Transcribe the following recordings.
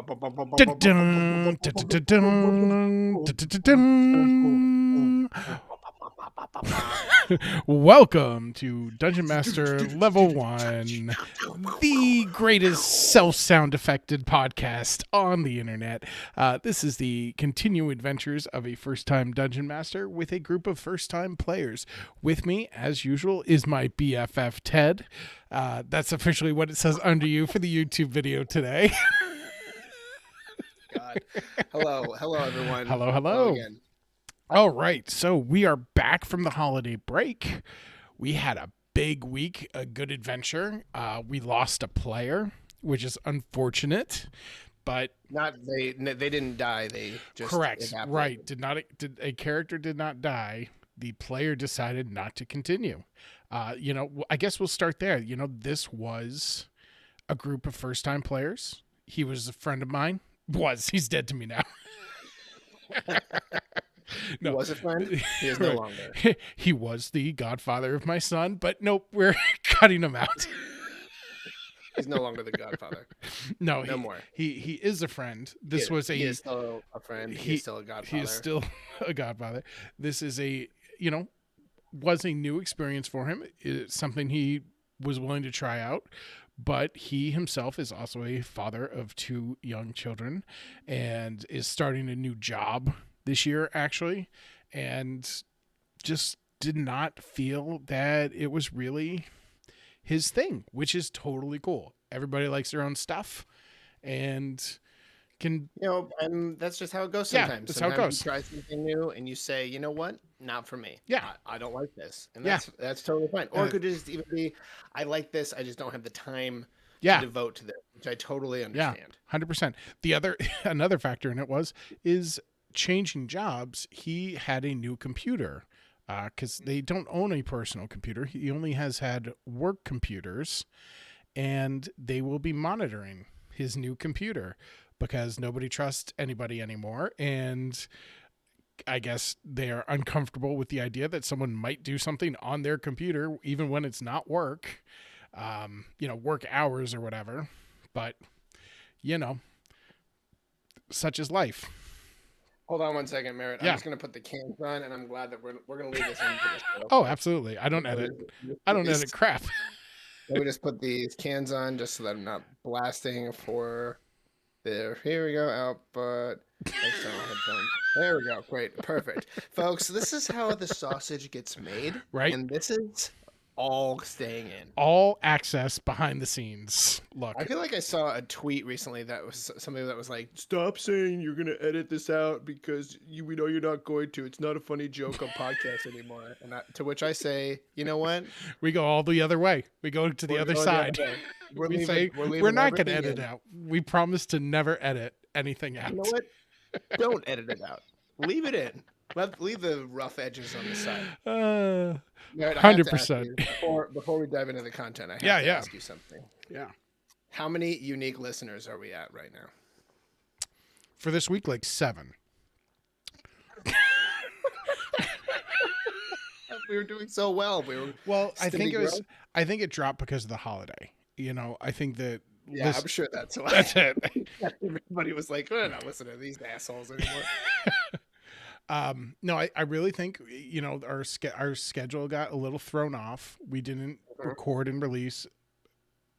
Dun-dun, dun-dun-dun-dun, dun-dun-dun-dun. Welcome to Dungeon Master Level 1, the greatest self-sound affected podcast on the internet. This is the continuing adventures of a first-time Dungeon Master with a group of first-time players. With me, as usual, is my BFF, Ted. That's officially what it says under you for the YouTube video today. God. Hello everyone. Hello. Again. All right, so we are back from the holiday break. We had a big week, a good adventure. We lost a player, which is unfortunate, but they didn't die. They just correct, right? A character did not die. The player decided not to continue. I guess we'll start there. This was a group of first-time players. He was a friend of mine. He's dead to me now. No. He was a friend. He is no longer. He was the godfather of my son, but nope, we're cutting him out. He's no longer the godfather. No more. He is a friend. He is still a friend. He's still a godfather. He is still a godfather. This is was a new experience for him. It's something he was willing to try out. But he himself is also a father of 2 young children and is starting a new job this year, actually, and just did not feel that it was really his thing, which is totally cool. Everybody likes their own stuff and can... and that's just how it goes sometimes. Yeah, that's how it goes. You try something new and you say, you know what? Not for me. Yeah. I don't like this. And that's totally fine. Or it could just even be, I like this, I just don't have the time to devote to this, which I totally understand. Yeah, 100%. Another factor in it is changing jobs. He had a new computer because they don't own a personal computer. He only has had work computers, and they will be monitoring his new computer because nobody trusts anybody anymore. And I guess they are uncomfortable with the idea that someone might do something on their computer, even when it's not work, work hours or whatever. But, such is life. Hold on one second, Merritt. I'm just going to put the cans on, and I'm glad that we're going to leave this in for this show. Oh, absolutely. I don't edit crap. Let me just put these cans on just so that I'm not blasting for there. Here we go. Output. External headphones. There we go. Great. Perfect. Folks, this is how the sausage gets made. Right. And this is all staying in. All access behind the scenes. Look. I feel like I saw a tweet recently that was somebody that was like, stop saying you're going to edit this out because we know you're not going to. It's not a funny joke on podcasts anymore. And to which I say, you know what? We go all the other way. We go to the other side. We're not going to edit out. We promise to never edit anything out. You know what? Don't edit it out. Leave it in. Leave the rough edges on the side. 100%. Before we dive into the content, I have to ask you something. Yeah. How many unique listeners are we at right now? For this week, like 7. We were doing so well. I think it dropped because of the holiday. I think that. Yeah, I'm sure that's why. That's it. Everybody was like, "I'm not listening to these assholes anymore." No, I really think our schedule got a little thrown off. We didn't record and release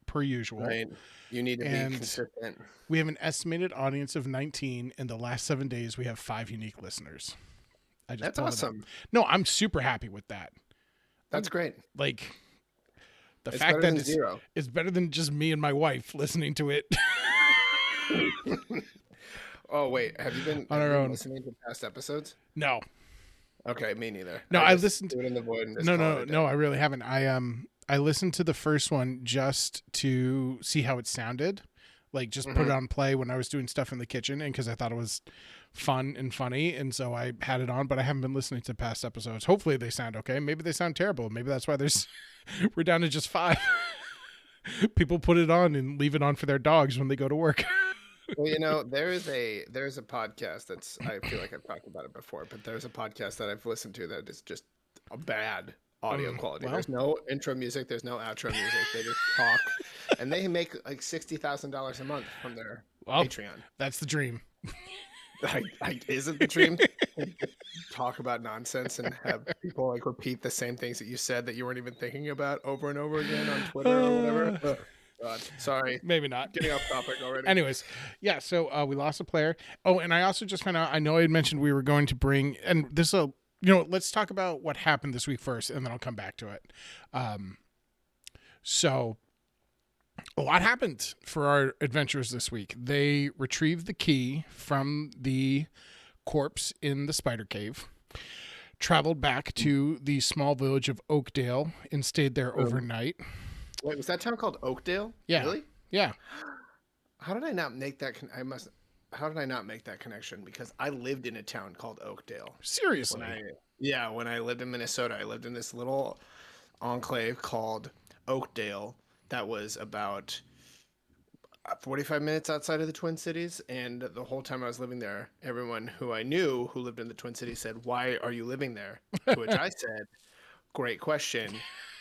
per usual. Right. You need to be consistent. We have an estimated audience of 19. In the last 7 days, we have 5 unique listeners. That's awesome. No, I'm super happy with that. That's great. Like the fact that it's better than just me and my wife listening to it. Oh wait, have you been listening to past episodes? No. Okay, me neither. No, I listened to it in the void. No, I really haven't. I listened to the first one just to see how it sounded, like just put it on play when I was doing stuff in the kitchen, and because I thought it was fun and funny, and so I had it on. But I haven't been listening to past episodes. Hopefully they sound okay. Maybe they sound terrible. Maybe that's why we're down to just 5. People put it on and leave it on for their dogs when they go to work. Well, there is a podcast I feel like I've talked about it before, but there's a podcast that I've listened to that is just a bad audio quality. Well, there's no intro music, there's no outro music. They just talk, and they make like $60,000 a month from their Well, Patreon. that's the dream. Isn't the dream talk about nonsense and have people like repeat the same things that you said that you weren't even thinking about over and over again on Twitter or whatever? Ugh, God, sorry. Maybe not. Getting off topic already. Anyways, yeah, so we lost a player. Oh, and I also just found out, I know I had mentioned we were going to bring, and this will, let's talk about what happened this week first, and then I'll come back to it. So a lot happened for our adventurers this week. They retrieved the key from the corpse in the spider cave, traveled back to the small village of Oakdale, and stayed there overnight. Wait, was that town called Oakdale? Yeah. Really? Yeah. How did I not make that? How did I not make that connection? Because I lived in a town called Oakdale. Seriously. When I lived in Minnesota, I lived in this little enclave called Oakdale that was about 45 minutes outside of the Twin Cities. And the whole time I was living there, everyone who I knew who lived in the Twin Cities said, "Why are you living there?" To which I said, "Great question.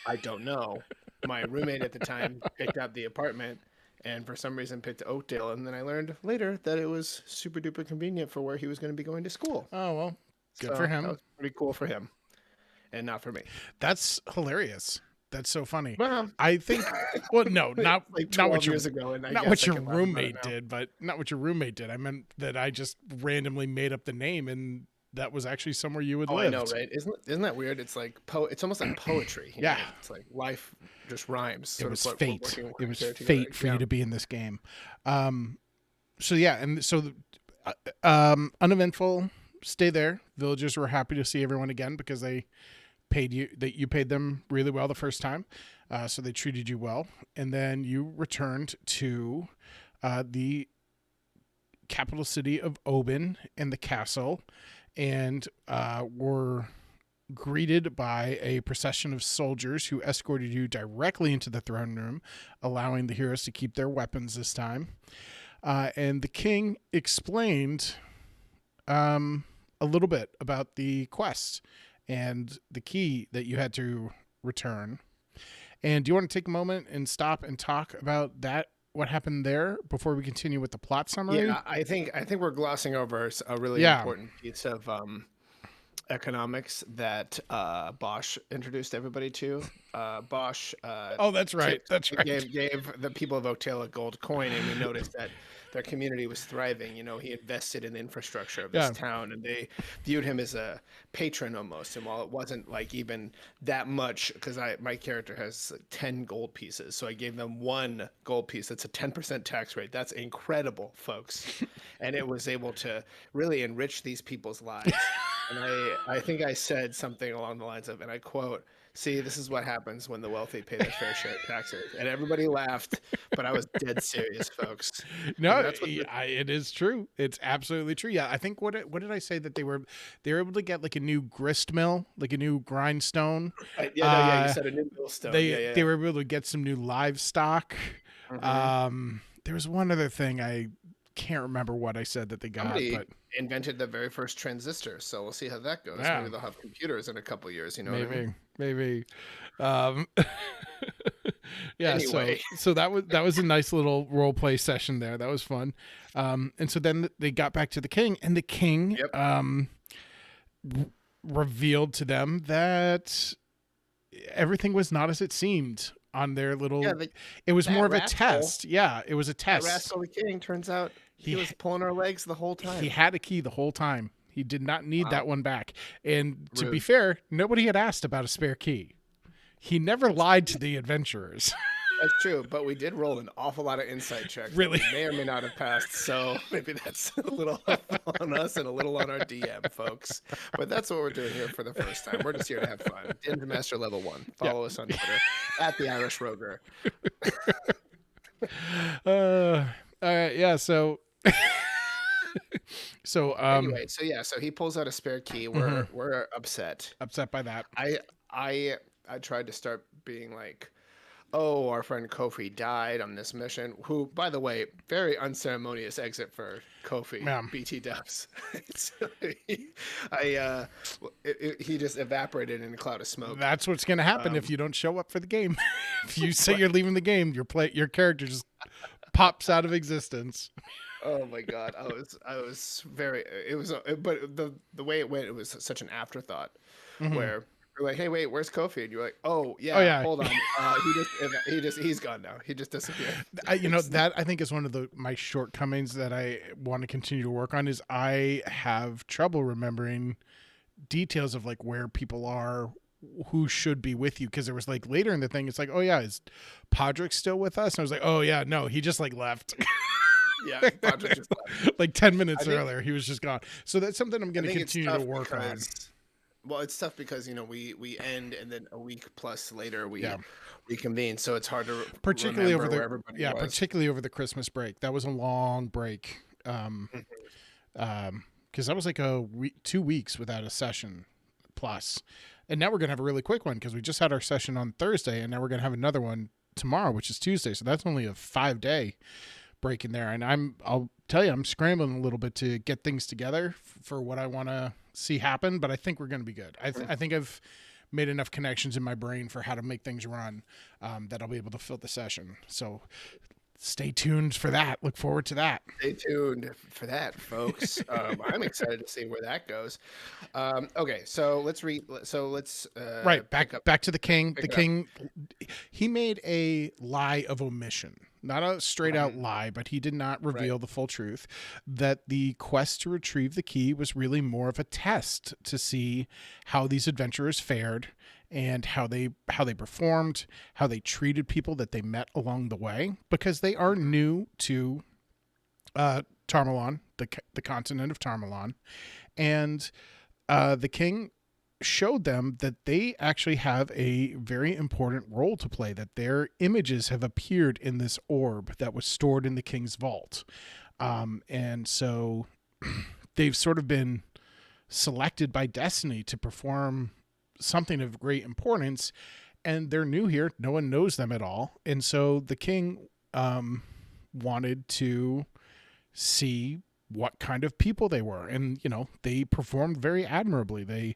I don't know." My roommate at the time picked out the apartment and for some reason picked Oakdale. And then I learned later that it was super duper convenient for where he was going to be going to school. Oh, well, good for him. That was pretty cool for him and not for me. That's hilarious. That's so funny. Well, I think, well, no, not like not what years ago, and not what your roommate did, but not what your roommate did. I meant that I just randomly made up the name, and that was actually somewhere you would live. I know, right? Isn't that weird? It's like it's almost like poetry. Yeah, it's like life just rhymes. It was fate. It was fate for you to be in this game. So yeah, and so uneventful. Stay there. Villagers were happy to see everyone again because they paid you. That you paid them really well the first time, so they treated you well. And then you returned to the capital city of Oban and the castle, and were greeted by a procession of soldiers who escorted you directly into the throne room, allowing the heroes to keep their weapons this time. And the king explained a little bit about the quest and the key that you had to return. And do you want to take a moment and stop and talk about that? What happened there before we continue with the plot summary? Yeah, I think we're glossing over a really important piece of economics that Bosch introduced everybody to. Bosch. Oh, that's right. That's right. Gave the people of Oakdale a gold coin, and we noticed that their community was thriving. He invested in the infrastructure of this town, and they viewed him as a patron almost. And while it wasn't like even that much, because my character has 10 gold pieces, so I gave them 1 gold piece. That's a 10% tax rate. That's incredible, folks. And it was able to really enrich these people's lives. And I think I said something along the lines of, and I quote, "See, this is what happens when the wealthy pay their fair share of taxes." And everybody laughed, but I was dead serious, folks. No, it is true. It's absolutely true. Yeah, I think what did I say that they were able to get like a new grist mill, like a new grindstone. You said a new millstone. They were able to get some new livestock. Mm-hmm. There was one other thing I can't remember what I said that they got. But invented the very first transistor, so we'll see how that goes. Yeah. Maybe they'll have computers in a couple years. You know, maybe. Yeah. Anyway. So that was a nice little role play session there. That was fun. And so then they got back to the king, and the king revealed to them that everything was not as it seemed on their little. Yeah, it was more of a test. Yeah, it was a test. That rascal the king, turns out he was pulling our legs the whole time. He had a key the whole time. He did not need that one back. And to be fair, nobody had asked about a spare key. He never lied to the adventurers. That's true, but we did roll an awful lot of insight checks. Really? May or may not have passed, so maybe that's a little on us and a little on our DM, folks. But that's what we're doing here for the first time. We're just here to have fun. Dungeon Master level 1. Follow us on Twitter, @TheIrishRoger. Yeah, so... Anyway, so he pulls out a spare key. We're upset by that. I tried to start being like, "Oh, our friend Kofi died on this mission," who, by the way, very unceremonious exit for Kofi. BT dubs. He just evaporated in a cloud of smoke. That's what's going to happen if you don't show up for the game. If you say you're leaving the game, your character just pops out of existence. Oh my God. I was very, it was, but the way it went, it was such an afterthought Hmm. where we're like, hey, wait, where's Kofi? And you're like, oh Oh yeah, yeah. hold on. He's gone now. He just disappeared. That I think is one of my shortcomings that I want to continue to work on is I have trouble remembering details of like where people are, who should be with you, because there was like later in the thing it's like, oh yeah, is Podrick still with us? And I was like, oh yeah, no, he just like left. Yeah, Patrick just left. Like 10 I minutes think earlier he was just gone. So that's something I'm I going to think it's continue to tough work on. because well, it's tough because we end and then a week plus later Yeah, we convene, so it's hard to particularly over remember where the everybody yeah was. particularly over the Christmas break. That was a long break. Mhm. Because that was like a week, 2 weeks without a session plus. And now we're gonna have a really quick one because we just had our session on Thursday, and now we're gonna have another one tomorrow, which is Tuesday. So that's only a 5 day break in there. And I'll tell you, I'm scrambling a little bit to get things together for what I want to see happen. But I think we're gonna be good. I think I've made enough connections in my brain for how to make things run, that I'll be able to fill the session. So stay tuned for that. Look forward to that. Stay tuned for that, folks. I'm excited to see where that goes. Okay, so let's Right, back to the king. pick The it up. king, he made a lie of omission, not a straight out Um, lie, but he did not right. reveal the full truth. That the quest to retrieve the key was really more of a test to see how these adventurers fared and how they performed, how they treated people that they met along the way, because they are new to Tarmalon, the continent of Tarmalon, and the king showed them that they actually have a very important role to play, that their images have appeared in this orb that was stored in the king's vault. And so they've sort of been selected by destiny to perform something of great importance. And they're new here. No one knows them at all. And so the king wanted to see what kind of people they were. And, they performed very admirably. They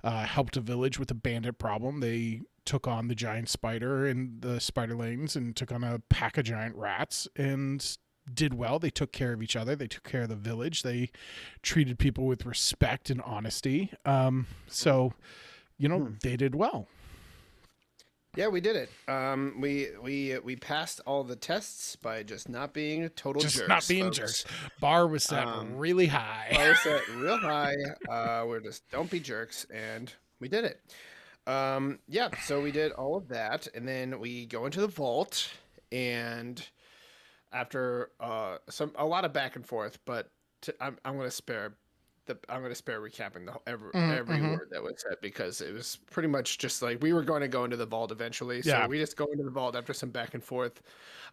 helped a village with a bandit problem. They took on the giant spider and the spiderlings and took on a pack of giant rats and did well. They took care of each other. They took care of the village. They treated people with respect and honesty. So, Hmm. they did well. Yeah, we did it. We passed all the tests by just not being total Just not jerks, being jerks. folks. Bar was set Um, really high. bar set real high. We're just don't be jerks, and we did it. Yeah, so we did all of that, and then we go into the vault, and after a lot of back and forth, but I'm gonna spare recapping every Mm-hmm. word that was said because it was pretty much just like we were going to go into the vault eventually. So Yeah. we just go into the vault after some back and forth.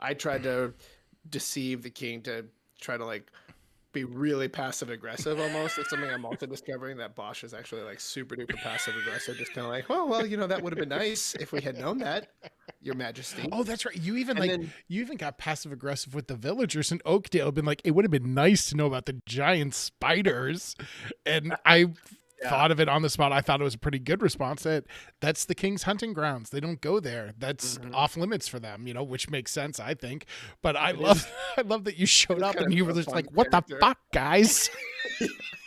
I tried to deceive the king to try to like be really passive aggressive almost. It's something I'm also discovering that Bosch is actually like super duper passive aggressive, just kind of like, oh well, that would have been nice if we had known that, Your Majesty. Oh, that's right. And then You even got passive aggressive with the villagers in Oakdale. Been like, it would have been nice to know about the giant spiders, and I yeah, thought of it on the spot. I thought it was a pretty good response. That's the king's hunting grounds. They don't go there. That's hmm off limits for them. Which makes sense, I think. But it is I love that you it showed is up kind and of you were a just fun like, what the character. fuck, guys?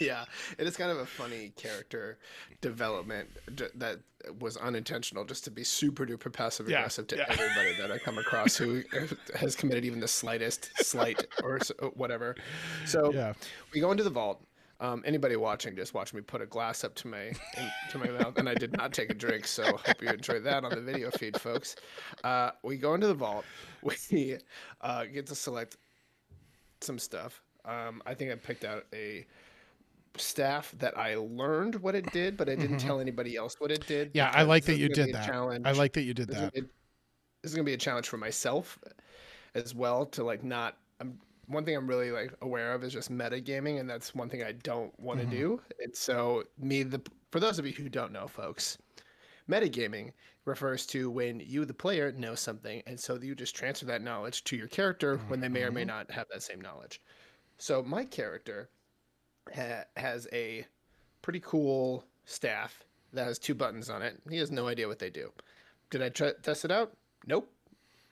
Yeah, it is kind of a funny character development that was unintentional, just to be super duper passive Yeah, aggressive to yeah, everybody that I come across who has committed even the slightest slight or whatever. So yeah. we go into the vault. Anybody watching, just watch me put a glass up to my mouth, and I did not take a drink. So hope you enjoyed that on the video feed, folks. We go into the vault. We get to select some stuff. I think I picked out a staff that I learned what it did, but I didn't Hmm. tell anybody else what it did Yeah, I because like this that is you going to be did a that. I challenge. like that you did This is, that. this is going to be a challenge for myself as well to like not. One thing I'm really like aware of is just metagaming, and that's one thing I don't want to Hmm. do. And so for those of you who don't know, folks, metagaming refers to when you, the player, know something, and so you just transfer that knowledge to your character when they may or may Hmm. not have that same knowledge. So my character has a pretty cool staff that has two buttons on it. He has no idea what they do. Did I test it out? Nope.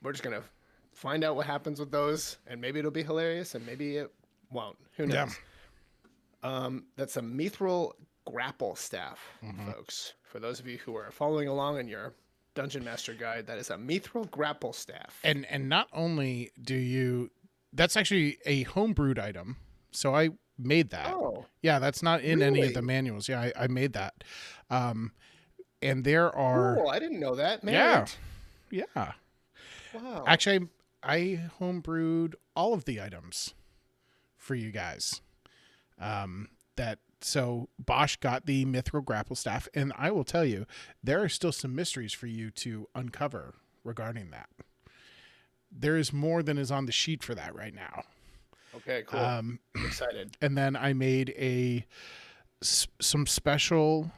We're just gonna find out what happens with those, and maybe it'll be hilarious, and maybe it won't. Who Yeah. knows? That's a mithril grapple staff, Mm-hmm. folks. For those of you who are following along in your Dungeon Master guide, that is a mithril grapple staff. And not only do you, that's actually a homebrewed item. So I made that. Oh, Yeah, that's not in any of the really? manuals. Yeah, I made that. And there are, Cool. I didn't know that. yeah, Merit. yeah. Wow. Actually, I homebrewed all of the items for you guys. That so Bosch got the mithril grapple staff, and I will tell you, there are still some mysteries for you to uncover regarding that. There is more than is on the sheet for that right now. Okay, cool. I'm excited. And then I made some special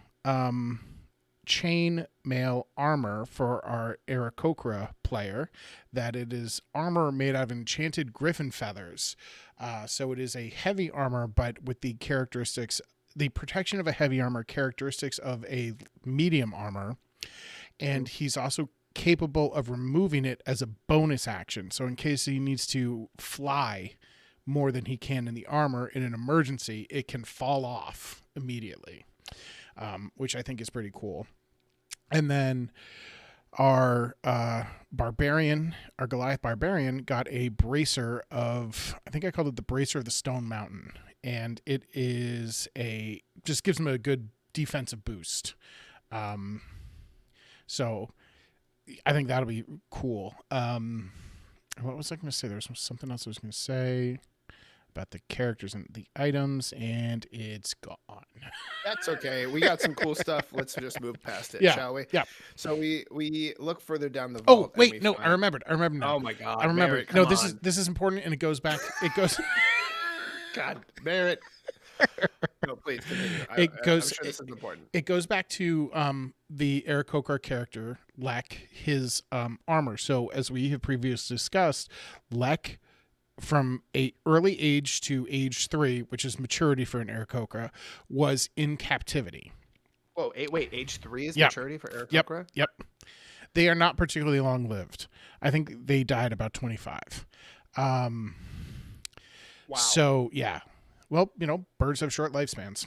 chain mail armor for our Aarakocra player. That it is armor made out of enchanted griffin feathers. So it is a heavy armor, but with the characteristics, the protection of a heavy armor, characteristics of a medium armor, and he's also capable of removing it as a bonus action. So in case he needs to fly more than he can in the armor in an emergency, it can fall off immediately, which I think is pretty cool. And then our Goliath barbarian got a bracer of, I think I called it the bracer of the Stone Mountain, and it is just gives him a good defensive boost. So I think that'll be cool. What was I going to say? There was something else I was going to say about the characters and the items, and it's gone. That's okay. We got some cool stuff. Let's just move past it, Yeah, shall we? yeah. So we look further down the Oh vault. wait, no, I remembered now. Oh my God, I remember. Merritt, No, come on. this is important, and it goes back. It goes. God, Merritt. No, please continue. It goes. I'm sure this is important. It goes back to the Aarakocra character, Lek, his armor. So as we have previously discussed, Lek, from a early age to age 3, which is maturity for an Aarakocra, was in captivity. Whoa, wait, age 3 is Yep. maturity for Aarakocra? Yep. They are not particularly long lived. I think they died about 25. Wow. So yeah. Well, birds have short lifespans.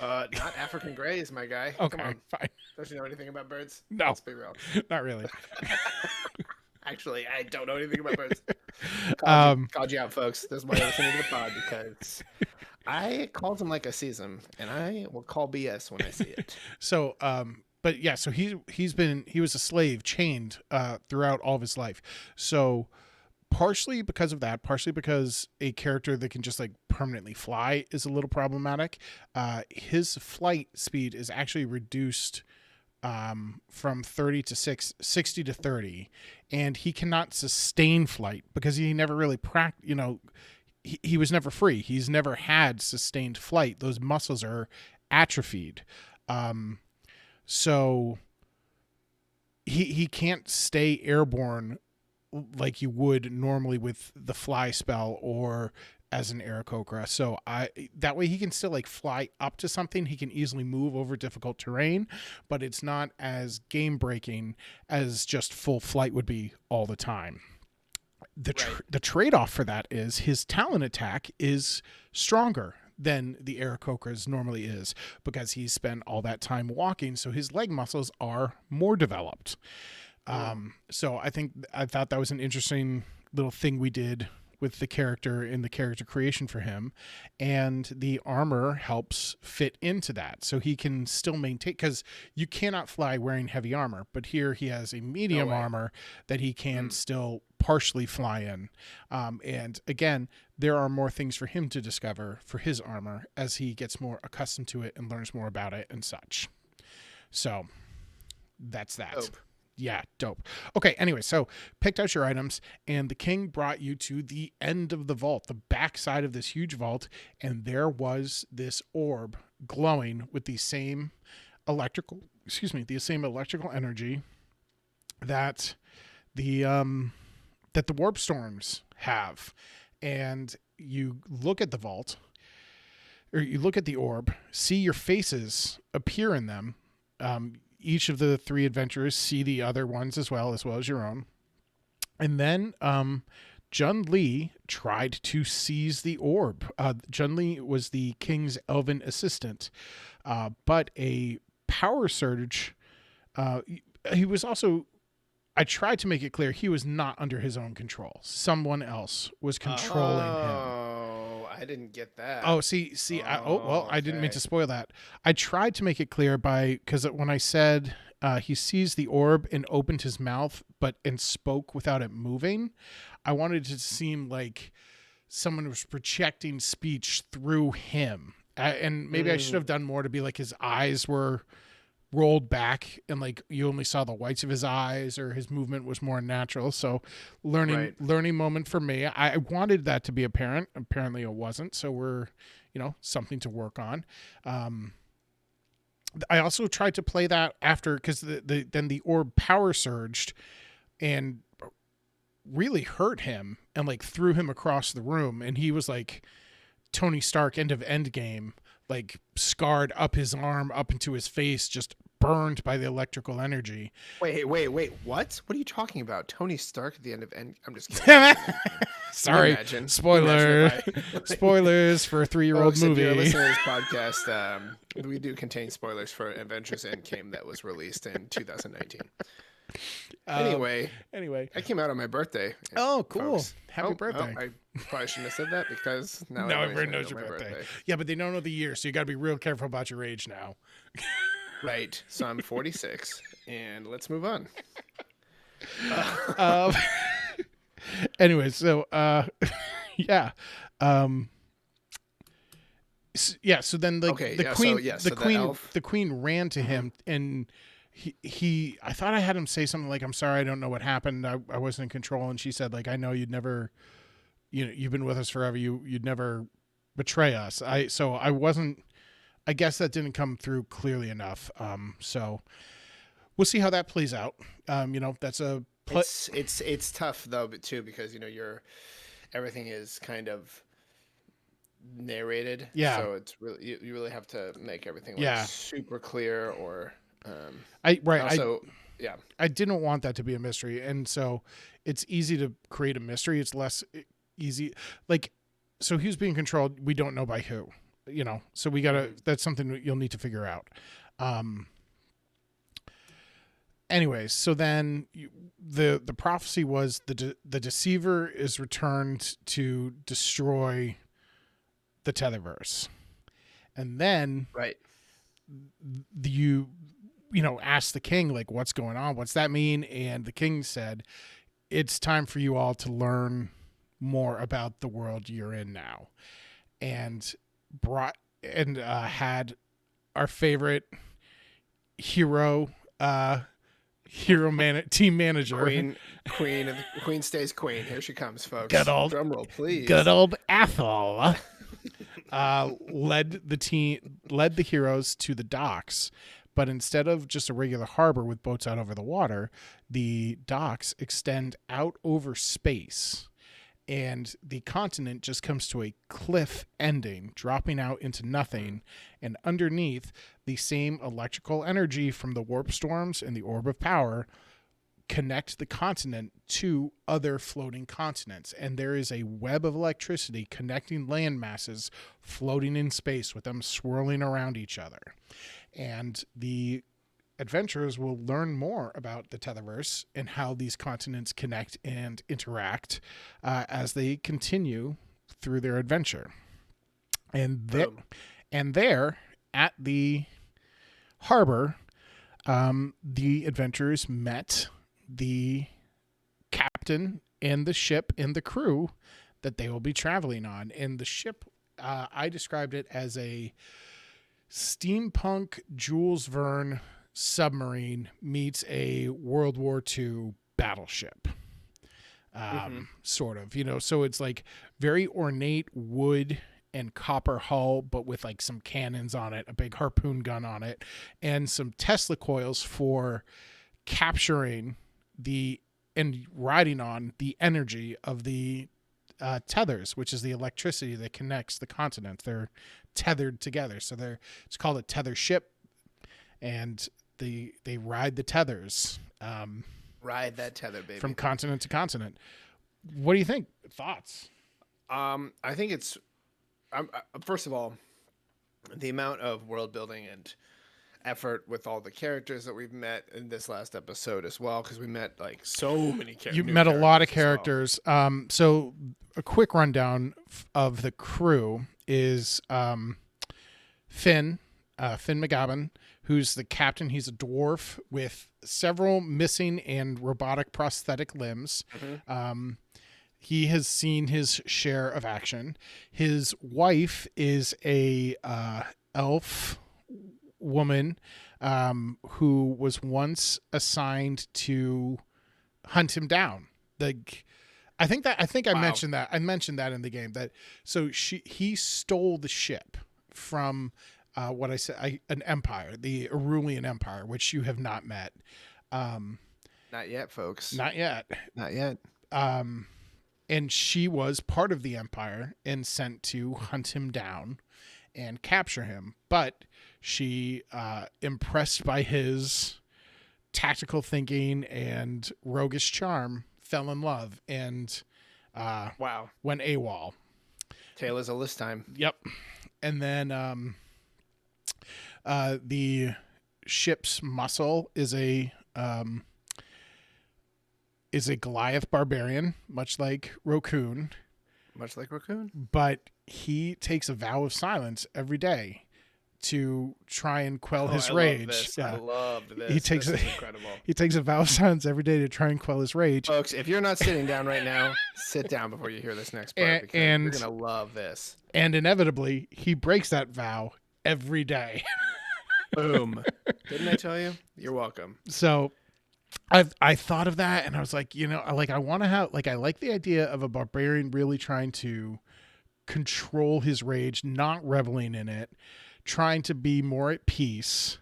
Not African greys, my guy. Okay, Come on. fine. Don't you know anything about birds? No. Let's be real. Not really. Actually, I don't know anything about birds. Called you out, folks. This is why you're listening to the pod, because I called him like I sees him, and I will call BS when I see it. So, but yeah, so he was a slave, chained throughout all of his life. So partially because of that, partially because a character that can just like permanently fly is a little problematic. His flight speed is actually reduced from 30 to 60 to 30, and he cannot sustain flight because he never really he was never free. He's never had sustained flight. Those muscles are atrophied. So he can't stay airborne like you would normally with the fly spell or as an Aarakocra. So that way he can still like fly up to something. He can easily move over difficult terrain, but it's not as game breaking as just full flight would be all the time. The trade-off for that is his talent attack is stronger than the Aarakocra's normally is because he's spent all that time walking, so his leg muscles are more developed. So I thought that was an interesting little thing we did with the character in the character creation for him, and the armor helps fit into that, so he can still maintain, because you cannot fly wearing heavy armor, but here he has a medium armor that he can still partially fly in. And again, there are more things for him to discover for his armor as he gets more accustomed to it and learns more about it and such. So that's that. Dope. Yeah, dope. Okay, anyway, so picked out your items, and the king brought you to the end of the vault, the back side of this huge vault, and there was this orb glowing with the same electrical energy that the warp storms have. And you look at the vault, or you look at the orb, see your faces appear in them. Each of the 3 adventurers see the other ones as well as your own. And then Jun Li tried to seize the orb. Jun Li was the king's elven assistant, but a power surge. He was also. I tried to make it clear he was not under his own control. Someone else was controlling him. Oh, I didn't get that. Oh, see. I didn't mean to spoil that. I tried to make it clear because when I said he seized the orb and opened his mouth, and spoke without it moving, I wanted it to seem like someone was projecting speech through him. And maybe I should have done more to be like his eyes were rolled back and like you only saw the whites of his eyes, or his movement was more natural. So learning moment for me. I wanted that to be apparent. Apparently it wasn't. So we're, something to work on. I also tried to play that after, because then the orb power surged and really hurt him and like threw him across the room, and he was like Tony Stark end of Endgame, like scarred up his arm, up into his face, just burned by the electrical energy. Wait, what are you talking about? Tony Stark at the end of End? I'm just kidding. Sorry, spoilers for a 3-year-old movie. If you're listening to this podcast, we do contain spoilers for Avengers Endgame that was released in 2019. Anyway, I came out on my birthday. Oh, cool. Folks. Happy birthday. I probably shouldn't have said that, because now everyone knows your birthday. Yeah, but they don't know the year, so you got to be real careful about your age now. Right. So I'm 46, and let's move on. Anyway, so yeah. So then the queen ran to him, and he I thought I had him say something like, "I'm sorry, I don't know what happened. I wasn't in control." And she said, like, "I know you'd never, you've been with us forever. You'd never betray us." I guess that didn't come through clearly enough. So we'll see how that plays out. That's a it's tough though, too, because everything is kind of narrated. Yeah. So it's really you really have to make everything super clear, or I didn't want that to be a mystery, and so it's easy to create a mystery. It's less easy. Like, so who's being controlled? We don't know by who. So we gotta. That's something you'll need to figure out. Anyways, so then the prophecy was the deceiver is returned to destroy the Tetherverse, and then you ask the king, like, what's going on? What's that mean? And the king said, it's time for you all to learn more about the world you're in now, and had our favorite hero team manager, queen stays queen. Here she comes, folks. Drum roll, please. Good old Ethel led the heroes to the docks, but instead of just a regular harbor with boats out over the water, the docks extend out over space. And the continent just comes to a cliff ending, dropping out into nothing. And underneath, the same electrical energy from the warp storms and the orb of power connect the continent to other floating continents. And there is a web of electricity connecting land masses floating in space, with them swirling around each other. And the adventurers will learn more about the Tetherverse and how these continents connect and interact as they continue through their adventure. And there at the harbor, the adventurers met the captain and the ship and the crew that they will be traveling on. And the ship, I described it as a steampunk Jules Verne submarine meets a World War II battleship, sort of, so it's like very ornate wood and copper hull, but with like some cannons on it, a big harpoon gun on it, and some Tesla coils for capturing and riding on the energy of the tethers, which is the electricity that connects the continents. They're tethered together, so it's called a tether ship, and they ride the tethers. Ride that tether, baby. From continent to continent. What do you think? Thoughts? I think it's first of all, the amount of world building and effort with all the characters that we've met in this last episode as well, because we met like so many You new met a lot of characters as well. characters. So a quick rundown of the crew is Finn, Finn McGavin, who's the captain. He's a dwarf with several missing and robotic prosthetic limbs. Mm-hmm. He has seen his share of action. His wife is a elf woman who was once assigned to hunt him down. Like, I think I Wow. mentioned that. I mentioned that in the game, that so he stole the ship from what I said, an empire, the Arulian Empire, which you have not met. Not yet, folks. Not yet. Not yet. And she was part of the empire and sent to hunt him down and capture him. But she, impressed by his tactical thinking and roguish charm, fell in love and Wow. went AWOL. Tale is a list time. Yep. And then the ship's muscle is a Goliath barbarian, much like Rokun, Much like Raccoon. but he takes a vow of silence every day to try and quell his rage. I love this. He takes This a- is incredible. He takes a vow of silence every day to try and quell his rage. Folks, if you're not sitting down right now, sit down before you hear this next part, And- because and- you're gonna love this. And inevitably, he breaks that vow every day. Boom. Didn't I tell you? You're welcome. So I thought of that, and I was like, I want to have, like, I like the idea of a barbarian really trying to control his rage, not reveling in it, trying to be more at peace,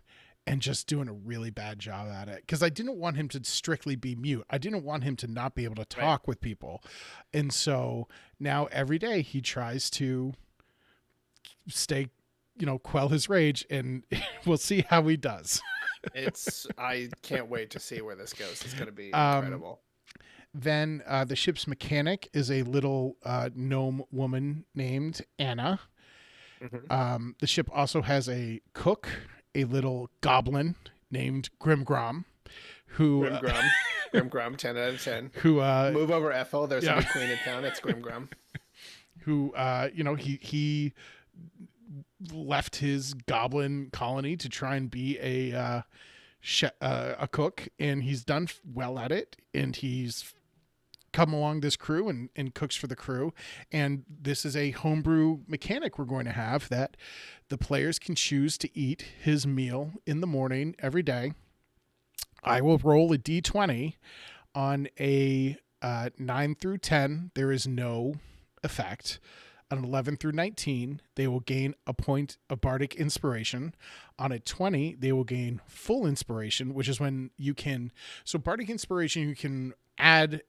and just doing a really bad job at it. Because I didn't want him to strictly be mute. I didn't want him to not be able to talk with people. And so now every day he tries to stay, quell his rage, and we'll see how he does. I can't wait to see where this goes. It's gonna be Um, incredible. Then the ship's mechanic is a little gnome woman named Anna. Mhm. The ship also has a cook, a little goblin named Grimgrom, who Grimgrum. Grimgrum, 10 out of 10. who Move over, Ethel. There's yeah. a new queen in town. It's Grimgrum. who he left his goblin colony to try and be a cook, and he's done well at it, and he's come along this crew and cooks for the crew. And this is a homebrew mechanic we're going to have, that the players can choose to eat his meal in the morning every day. I will roll a d20. On a 9 through 10, there is no effect. On 11 through 19, they will gain a point of bardic inspiration. On a 20, they will gain full inspiration, which is when you can. So, bardic inspiration, you can add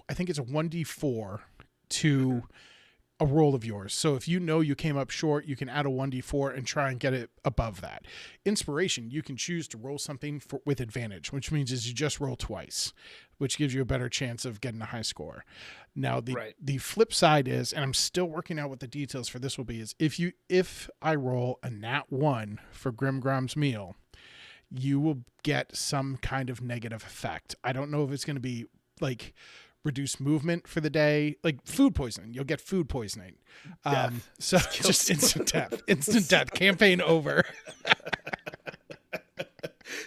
I think it's a 1d4 to a roll of yours. So, if you know you came up short, you can add a 1d4 and try and get it above that. Inspiration, you can choose to roll something with advantage, which means is you just roll twice, which gives you a better chance of getting a high score. Now, the flip side is, and I'm still working out what the details for this will be, is if I roll a nat 1 for Grimgrom's meal, you will get some kind of negative effect. I don't know if it's going to be like reduced movement for the day, like food poisoning. You'll get food poisoning. So just instant death. Campaign over.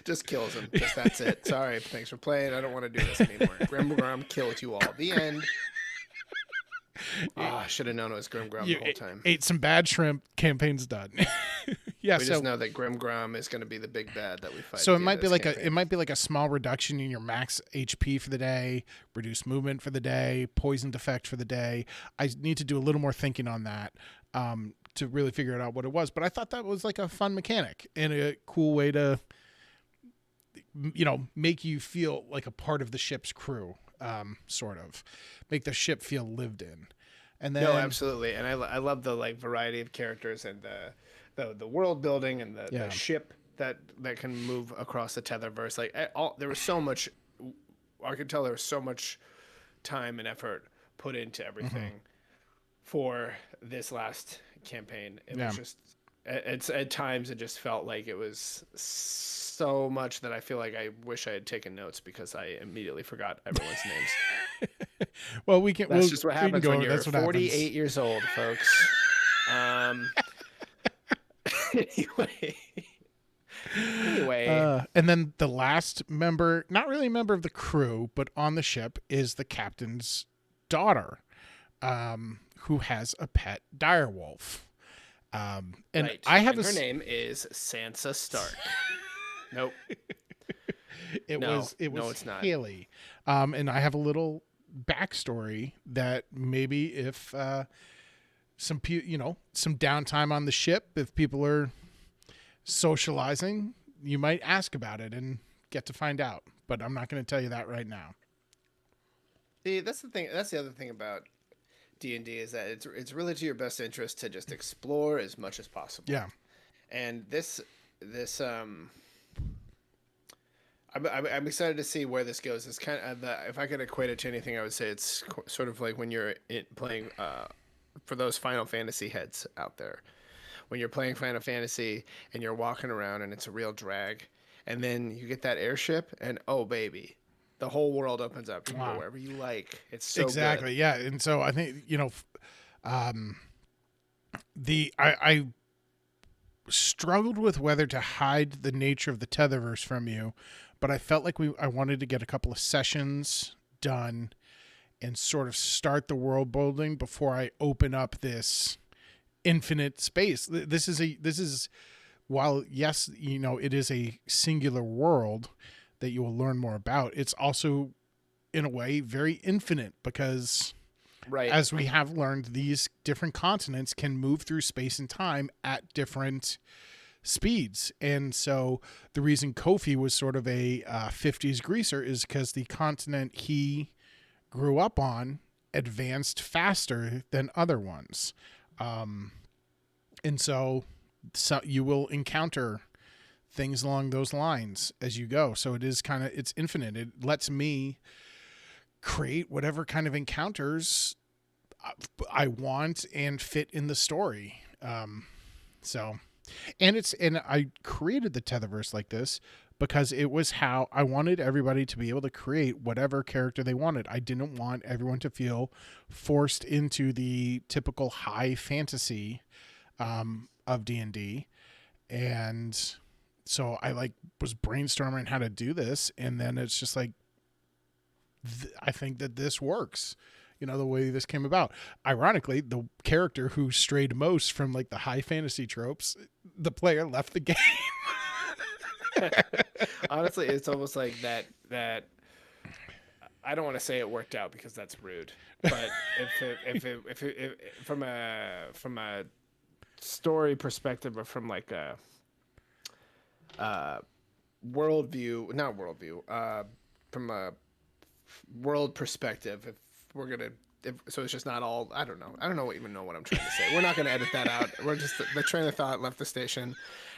Just kills him. Just that's it. Sorry. Thanks for playing. I don't want to do this anymore. Grimgrum killed you all. The end. I should have known it was Grimgrum the whole time. Ate some bad shrimp. Campaign's done. Yeah, we just know that Grimgrum is going to be the big bad that we fight. So it might be like a small reduction in your max HP for the day, reduced movement for the day, poisoned effect for the day. I need to do a little more thinking on that to really figure out what it was. But I thought that was like a fun mechanic and a cool way to, make you feel like a part of the ship's crew, sort of make the ship feel lived in. And then, no, absolutely, and I love the variety of characters and the world building and the ship that can move across the Tetherverse. There was so much. I could tell there was so much time and effort put into everything for this last campaign. It was just at times it just felt like it was so much that I feel like I wish I had taken notes because I immediately forgot everyone's names. Well, we can. That's just what we can happens go when over- you're that's what 48 happens. years old, folks. Anyway. Anyway, And then the last member, not really a member of the crew, but on the ship, is the captain's daughter, who has a pet direwolf. And right. I have and a her name is Sansa Stark. Nope. it No, was no, it's not. Haley, and I have a little backstory that maybe if some downtime on the ship, if people are socializing, you might ask about it and get to find out. But I'm not going to tell you that right now. See, that's the thing. That's the other thing about D&D is that it's really to your best interest to just explore as much as possible. Yeah. And I'm excited to see where this goes. It's kind of if I could equate it to anything, I would say it's sort of like when you're playing for those Final Fantasy heads out there. When you're playing Final Fantasy and you're walking around and it's a real drag, and then you get that airship and oh baby, the whole world opens up. You can go wherever you like. It's so exactly good. Yeah. And so I think I struggled with whether to hide the nature of the Tetherverse from you, but I felt like I wanted to get a couple of sessions done and sort of start the world building before I open up this infinite space. This is while yes, it is a singular world that you will learn more about, it's also in a way very infinite because right, as we have learned, these different continents can move through space and time at different speeds. And so the reason Kofi was sort of a 50s greaser is because the continent he grew up on advanced faster than other ones. And so you will encounter things along those lines as you go. So it's infinite. It lets me create whatever kind of encounters I want and fit in the story. And I created the Tetherverse like this because it was how I wanted everybody to be able to create whatever character they wanted. I didn't want everyone to feel forced into the typical high fantasy of D&D. And so I was brainstorming how to do this. And then it's just like, I think that this works, the way this came about. Ironically, the character who strayed most from the high fantasy tropes, the player left the game. Honestly, it's almost like that I don't want to say it worked out because that's rude, but if from a story perspective or from a worldview, not worldview, from a world perspective, if we're gonna so it's just not all I don't know even know what I'm trying to say. We're not gonna edit that out. We're just the train of thought left the station.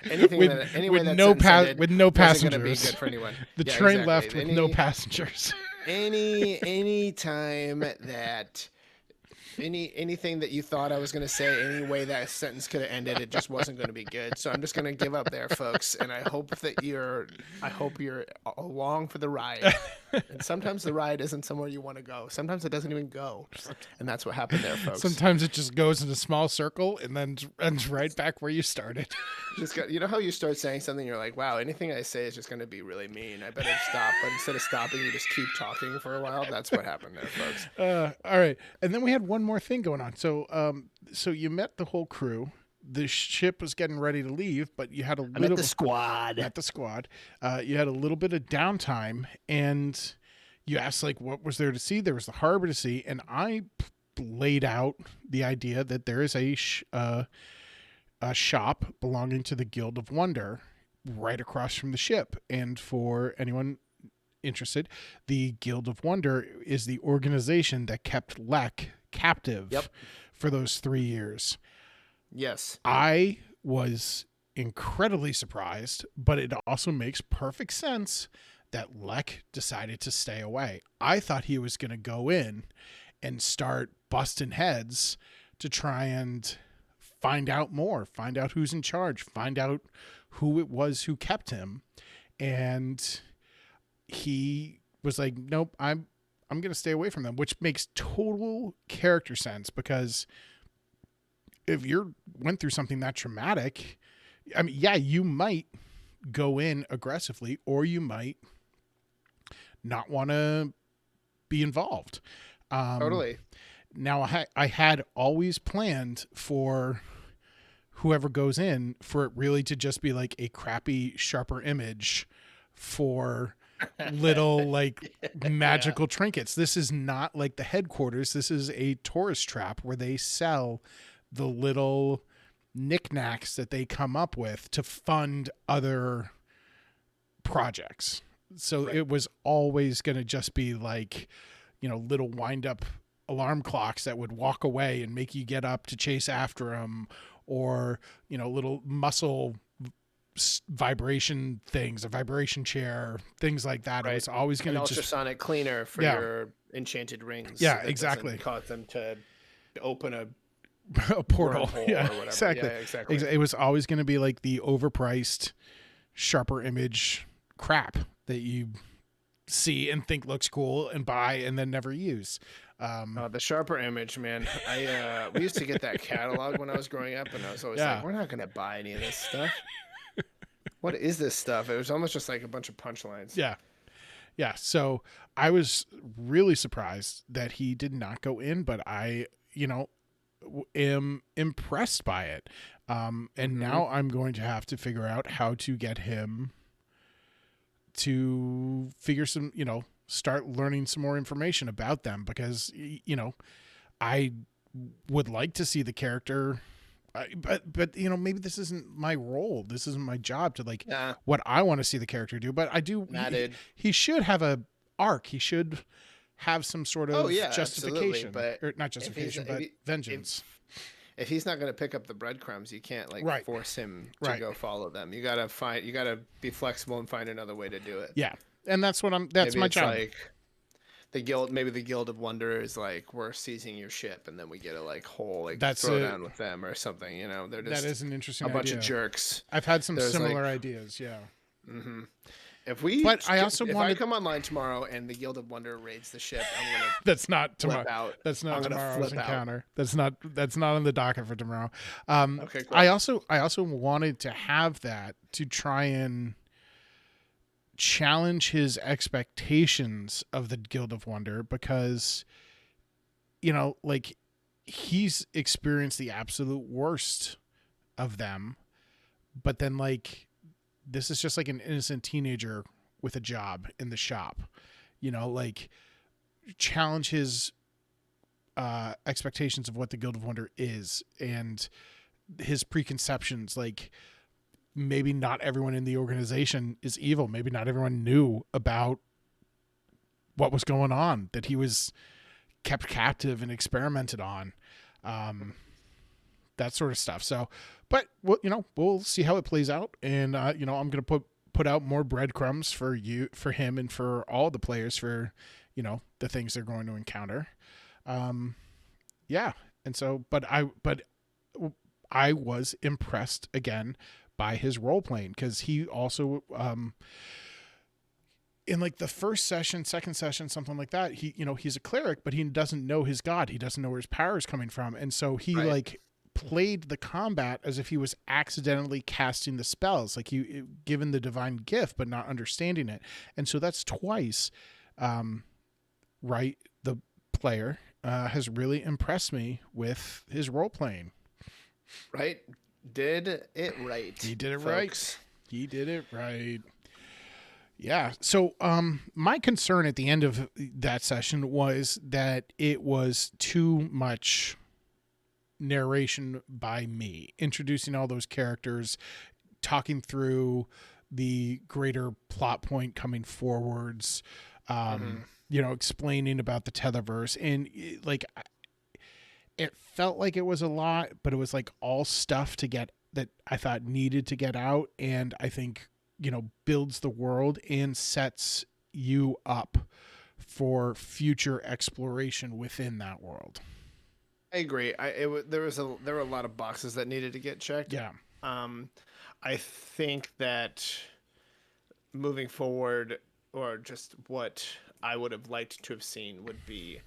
Anything with no passengers. Wasn't gonna be good for anyone. The train left with no passengers. Any time that anything that you thought I was going to say, any way that sentence could have ended, it just wasn't going to be good. So I'm just going to give up there, folks. And I hope you're along for the ride. And sometimes the ride isn't somewhere you want to go. Sometimes it doesn't even go. And that's what happened there, folks. Sometimes it just goes in a small circle and then ends right back where you started. You know how you start saying something, you're like, wow, anything I say is just going to be really mean. I better stop. But instead of stopping, you just keep talking for a while. That's what happened there, folks. All right. And then we had one more thing going on. So you met the whole crew. The ship was getting ready to leave, but you had I met the squad. You had a little bit of downtime, and you asked what was there to see. There was the harbor to see, and I laid out the idea that there is a shop belonging to the Guild of Wonder right across from the ship. And for anyone interested, the Guild of Wonder is the organization that kept Lek captive for those 3 years. Yes. I was incredibly surprised, but it also makes perfect sense that Lek decided to stay away. I thought he was going to go in and start busting heads to try and find out more, find out who's in charge, find out who it was who kept him. And he was like, nope, I'm going to stay away from them, which makes total character sense, because if you went through something that traumatic, I mean, yeah, you might go in aggressively, or you might not want to be involved. Totally. Now, I had always planned for whoever goes in for it really to just be like a crappy, sharper image for little like magical trinkets. This is not like the headquarters. This is a tourist trap where they sell the little knickknacks that they come up with to fund other projects. So Right. it was always going to just be like, little wind up alarm clocks that would walk away and make you get up to chase after them, or, little muscle vibration things, a vibration chair, things like that. Right. It was always going An to just, ultrasonic cleaner for Yeah. your enchanted rings. Yeah, that doesn't exactly. cause them to open a a portal. wormhole Yeah, or whatever. exactly. Yeah, exactly. It was always going to be like the overpriced, sharper image crap that you see and think looks cool and buy and then never use. The sharper image, man. We used to get that catalog when I was growing up, and I was always Yeah. like, we're not gonna buy any of this stuff. What is this stuff? It was almost just like a bunch of punchlines. Yeah. Yeah. So I was really surprised that he did not go in, but I, am impressed by it. And now I'm going to have to figure out how to get him to figure some, start learning some more information about them, because, I would like to see the character, but maybe this isn't my role. This isn't my job to like Yeah. what I want to see the character do, but I do. Nah, dude. He should have a arc. He should have some sort of Oh, yeah, justification, absolutely, but or not justification, but vengeance. If he's not gonna pick up the breadcrumbs, you can't like Right. force him to Right. go follow them. You gotta be flexible and find another way to do it. Yeah, and that's that's Maybe my it's job. like maybe the Guild of Wonder is like, we're seizing your ship, and then we get a like whole like That's throwdown with them or something. They're just That is an interesting a bunch idea. of jerks. I've had some There's, similar ideas. Yeah. hmm But I also if I wanted- come online tomorrow and the Guild of Wonder raids the ship, I'm gonna That's not flip tomorrow. out. That's not I'm gonna tomorrow's flip out. encounter. That's not on the docket for tomorrow. Okay, cool. I also wanted to have that to try and challenge his expectations of the Guild of Wonder, because like he's experienced the absolute worst of them, but then like this is just like an innocent teenager with a job in the shop, like challenge his expectations of what the Guild of Wonder is and his preconceptions. Like, maybe not everyone in the organization is evil. Maybe not everyone knew about what was going on, that he was kept captive and experimented on, that sort of stuff. So, but we'll see how it plays out. And, I'm going to put out more breadcrumbs for him, and for all the players for, the things they're going to encounter. Yeah. And so, but I was impressed again by his role playing, because he also, in like the first session, second session, something like that, he, he's a cleric, but he doesn't know his god. He doesn't know where his power is coming from. And so he like played the combat as if he was accidentally casting the spells, like he given the divine gift, but not understanding it. And so that's twice, right. The player, has really impressed me with his role playing. Right? Did it right. He did it folks. right. He did it right. Yeah. So, my concern at the end of that session was that it was too much narration by me, introducing all those characters, talking through the greater plot point coming forwards, explaining about the Tetherverse, and it felt like it was a lot, but it was like all stuff to get that I thought needed to get out. And I think builds the world and sets you up for future exploration within that world. I agree. There were a lot of boxes that needed to get checked. Yeah. Um, I think that moving forward, or just what I would have liked to have seen, would be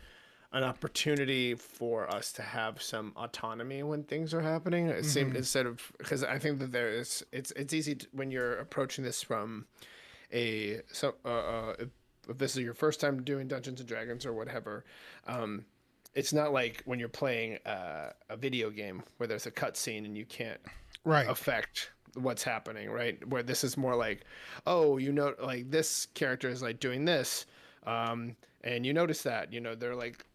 an opportunity for us to have some autonomy when things are happening. It seemed, instead of, because I think that it's easy when you're approaching this from if this is your first time doing Dungeons and Dragons or whatever. It's not like when you're playing a video game where there's a cutscene and you can't Right. affect what's happening, right? Where this is more like, oh, like this character is like doing this, and you notice that,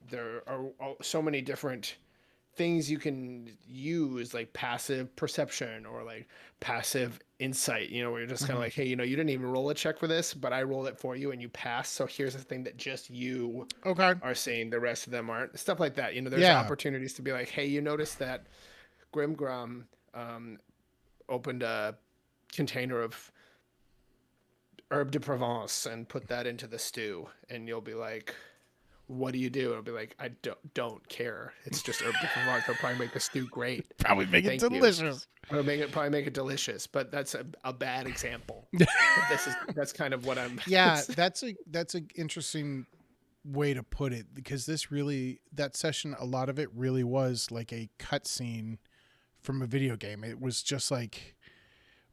there are so many different things you can use, like passive perception or like passive insight, where you're just kind of like, hey, you didn't even roll a check for this, but I rolled it for you and you passed. So here's the thing that just you Okay. are seeing, the rest of them aren't. Stuff like that. There's Yeah. opportunities to be like, hey, you noticed that Grimgrom opened a container of herb de Provence and put that into the stew, and you'll be like, what do you do? It'll be like, I don't care. It's just herb de Provence. They'll probably make the stew great. Probably make it Thank you. delicious. Or probably make it delicious, but that's a bad example. That's kind of what I'm. Yeah, that's a interesting way to put it, because that session, a lot of it really was like a cutscene from a video game. It was just like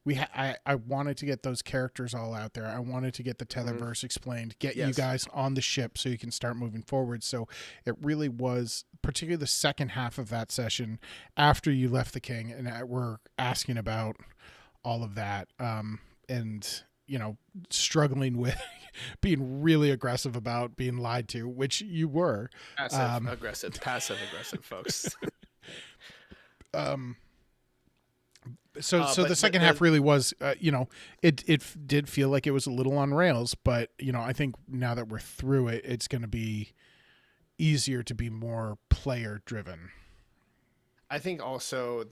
I wanted to get those characters all out there. I wanted to get the Tetherverse explained, get you guys on the ship so you can start moving forward. So it really was, particularly the second half of that session after you left the king and we're asking about all of that, and struggling with being really aggressive about being lied to, which you were. Passive aggressive, folks. So the second half really was, it did feel like it was a little on rails, but I think now that we're through it, it's going to be easier to be more player driven. I think also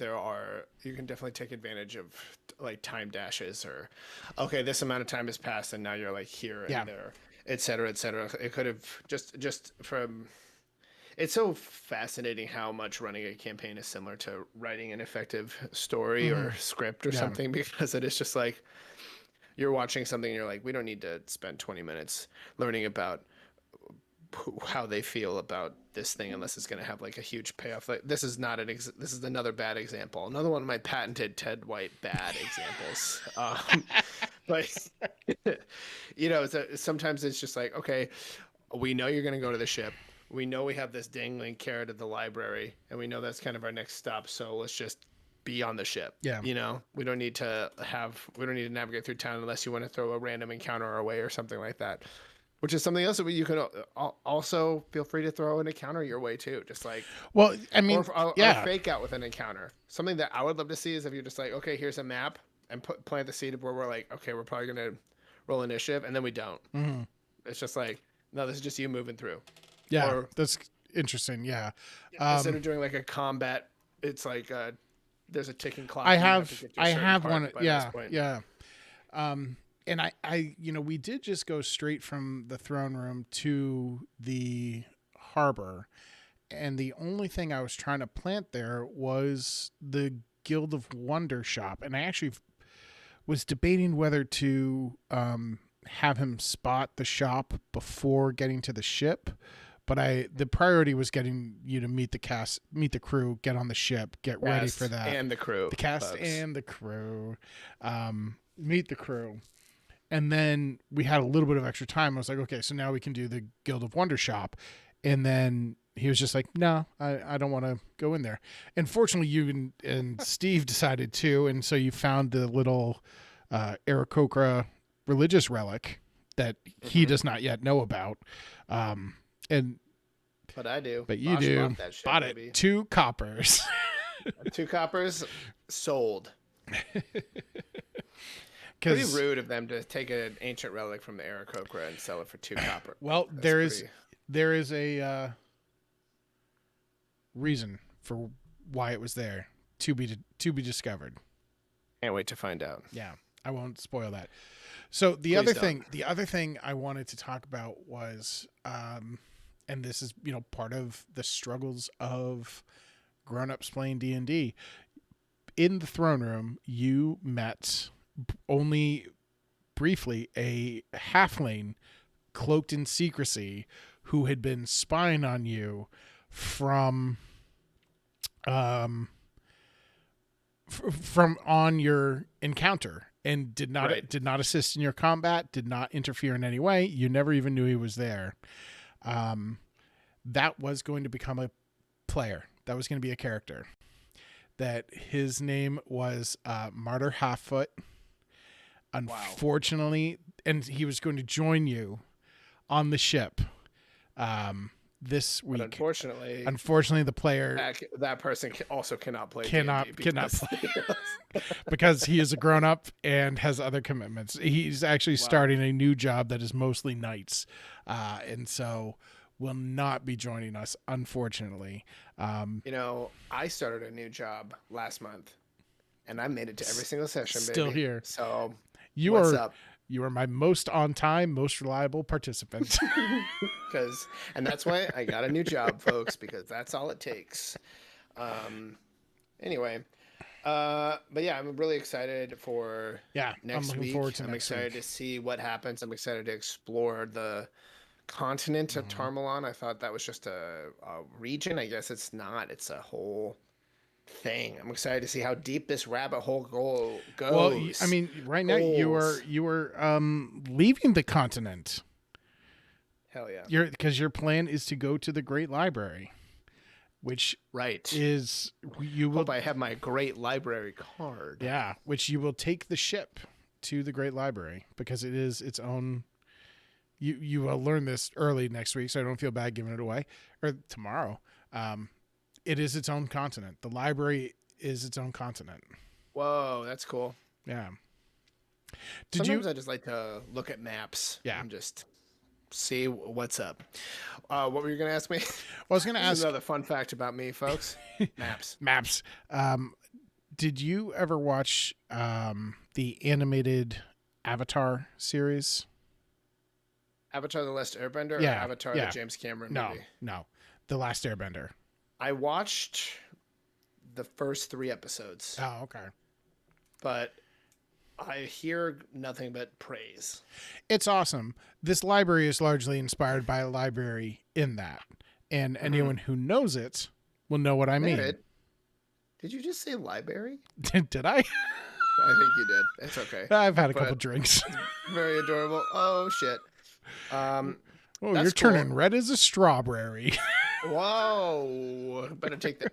you can definitely take advantage of like time dashes, or, okay, this amount of time has passed and now you're like here and there, et cetera, et cetera. It could have just from, it's so fascinating how much running a campaign is similar to writing an effective story or script or something, because it is just like you're watching something and you're like, we don't need to spend 20 minutes learning about how they feel about this thing unless it's going to have like a huge payoff. Like, this is another bad example. Another one of my patented Ted White bad examples. But sometimes it's just like, okay, we know you're going to go to the ship. We know we have this dangling carrot at the library, and we know that's kind of our next stop. So let's just be on the ship. Yeah. We don't need to navigate through town unless you want to throw a random encounter our way or something like that. Which is something else that you can also feel free to throw an encounter your way too. Just like, well, I mean, or fake out with an encounture. Something that I would love to see is if you're just like, okay, here's a map, and plant the seed of where we're like, okay, we're probably gonna roll initiative, and then we don't. Mm-hmm. It's just like, no, this is just you moving through. Yeah, that's interesting. Yeah, instead of doing like a combat, it's like there's a ticking clock. I have one. Yeah. And I, we did just go straight from the throne room to the harbor. And the only thing I was trying to plant there was the Guild of Wonder shop. And I actually was debating whether to have him spot the shop before getting to the ship. But the priority was getting you to meet the crew, get on the ship, get ready for that. And the crew. The cast folks. And the crew. Meet the crew. And then we had a little bit of extra time. I was like, okay, so now we can do the Guild of Wonder shop. And then he was just like, no, I don't want to go in there. And fortunately, you and Steve decided to. And so you found the little Aarakocra religious relic that he does not yet know about. But I do. But you do. Bought that shit, bought baby. It. 2 coppers. 2 coppers sold. Pretty rude of them to take an ancient relic from the Aarakocra and sell it for 2 copper. Well, there is a reason for why it was there to be discovered. Can't wait to find out. Yeah. I won't spoil that. So Please don't. the other thing I wanted to talk about was, and this is part of the struggles of grown-ups playing D&D. In the throne room, you met only briefly a halfling cloaked in secrecy who had been spying on you from um from on your encounter, and Right. did not assist in your combat, did not interfere in any way. You never even knew he was there. um that was going to become a player, that was going to be a character, that his name was Martyr Halffoot. Wow. Unfortunately, and he was going to join you on the ship this But week. unfortunately, Unfortunately, the player that person also cannot play D&D cannot because play because he is a grown up and has other commitments. He's actually wow. starting a new job that is mostly nights, and so will not be joining us, unfortunately. I started a new job last month, and I made it to every single session, Still baby. here. So, You what's are up? you are my most on time, most reliable participant. And that's why I got a new job, folks, because that's all it takes. Um, anyway, but yeah, I'm really excited for Yeah, I'm next looking forward week. to I'm next excited week. to see what happens. I'm excited to explore the continent of Mhm. Tarmalon. I thought that was just a region. I guess it's not. It's a whole thing. I'm excited to see how deep this rabbit hole Well, I goes. mean, right now Goals. you are leaving the continent. Hell yeah. Your plan is to go to the Great Library, which Right. is you will Hope I have my great library card. yeah, which you will take the ship to the Great Library because it is its own. You will learn this early next week, so I don't feel bad giving it away, or tomorrow. Um, it is its own continent. The library is its own continent. Whoa, that's cool. Yeah. Did you? Sometimes I just like to look at maps Yeah. and just see what's up. What were you going to ask me? Well, I was going to This is ask another fun fact about me, folks. Maps. maps. Did you ever watch the animated Avatar series? Avatar: The Last Airbender or Yeah. Avatar: The Yeah. James Cameron No. movie? No. The Last Airbender. I watched the first 3 episodes, Oh, okay. but I hear nothing but praise. It's awesome. This library is largely inspired by a library in that. And Mm-hmm. anyone who knows it will know what I mean. David, did you just say library? Did I? I think you did. It's okay, I've had a couple but drinks. very adorable. Oh shit. Oh, you're That's cool. turning red as a strawberry. Whoa! Better take the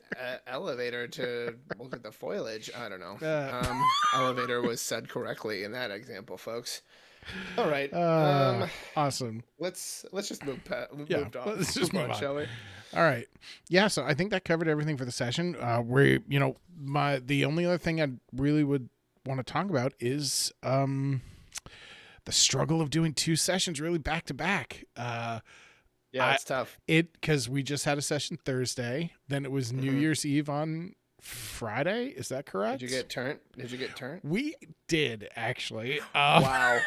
elevator to look at the foliage. I don't know. Uh, Elevator was said correctly in that example, folks. All right. awesome. Let's just Yeah, move on. let's just Move move on, on. shall we? All right. Yeah, so I think that covered everything for the session. Where the only other thing I really would want to talk about is the struggle of doing two sessions really back to back. Yeah, it's tough. Because we just had a session Thursday, then it was New Hmm. Year's Eve on Friday. Is that correct? Did you get turned? Did you get turned? We did actually. Wow.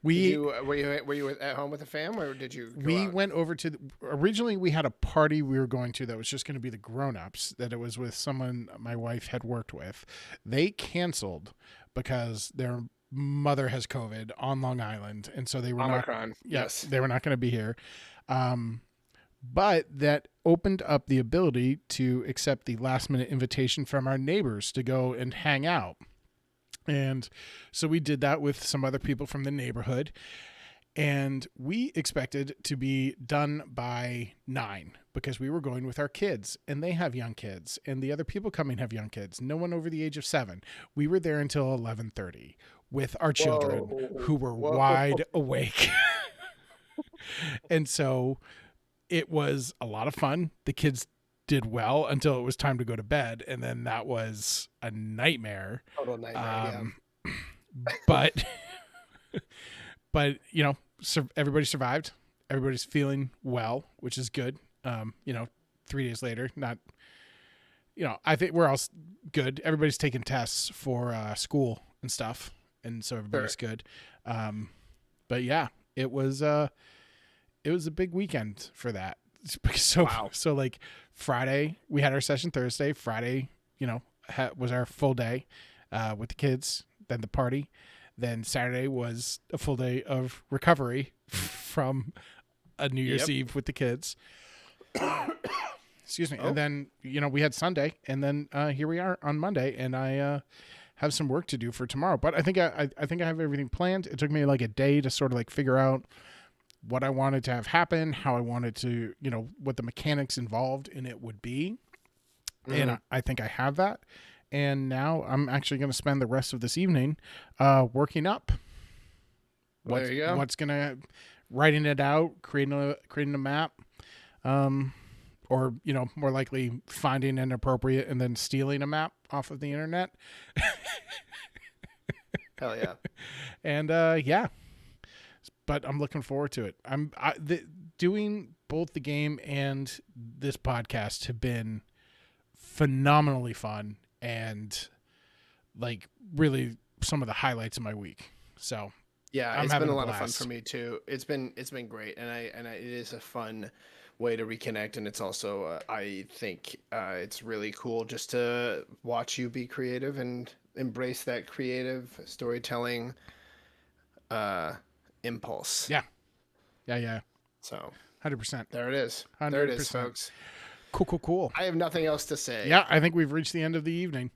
We Were you at home with the fam, or did you go we out? went over to originally we had a party we were going to that was just going to be the grown-ups, that it was with someone my wife had worked with. They canceled because their mother has COVID on Long Island, and so they were Omicron. yes, Yes. they were not going to be here. But that opened up the ability to accept the last minute invitation from our neighbors to go and hang out. And so we did that with some other people from the neighborhood. And we expected to be done by 9 because we were going with our kids, and they have young kids, and the other people coming have young kids. No one over the age of 7. We were there until 11:30 with our children Whoa. who were Whoa. wide awake. And so it was a lot of fun. The kids did well until it was time to go to bed, and then that was a nightmare. Total nightmare. But but everybody survived. Everybody's feeling well, which is good. 3 days later, not I think we're all good. Everybody's taking tests for school and stuff, and so everybody's good. But yeah, it was a big weekend for that. So Wow. so like Friday we had our session Thursday. Friday, was our full day with the kids. Then the party. Then Saturday was a full day of recovery from a New Year's Eve with the kids. Excuse me. Oh. And then, we had Sunday, and then here we are on Monday, and I have some work to do for tomorrow. But I think I have everything planned. It took me like a day to sort of like figure out what I wanted to have happen, how I wanted to, what the mechanics involved in it would be. Mm-hmm. And I think I have that. And now I'm actually going to spend the rest of this evening working up. There you go. What's going to writing it out, creating a map, or more likely finding an appropriate and then stealing a map off of the internet. Hell yeah! And yeah, but I'm looking forward to it. Doing both the game and this podcast have been phenomenally fun and like really some of the highlights of my week. So. Yeah, it's been a lot of fun for me too. It's been great, and it is a fun way to reconnect, and it's also I think it's really cool just to watch you be creative and embrace that creative storytelling impulse. Yeah. So 100%. There it is. 100%. There it is, folks. Cool. I have nothing else to say. Yeah, I think we've reached the end of the evening.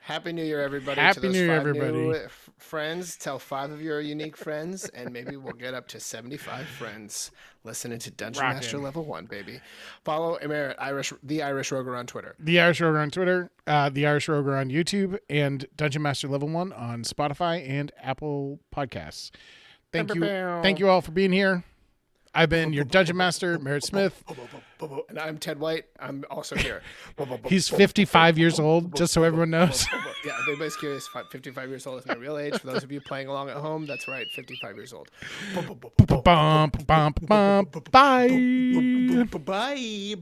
Happy New Year, everybody. Happy New Year, everybody. New friends. Tell 5 of your unique friends, and maybe we'll get up to 75 friends listening to Dungeon Master Level 1, baby. Follow The Irish Roger on Twitter. The Irish Roger on Twitter. The Irish Roger on YouTube. And Dungeon Master Level 1 on Spotify and Apple Podcasts. Thank you all for being here. I've been your Dungeon Master, Merritt Smith. And I'm Ted White. I'm also here. He's 55 years old, just so everyone knows. Yeah, if anybody's curious, 55 years old is my real age. For those of you playing along at home, that's right, 55 years old. Bye. Bye.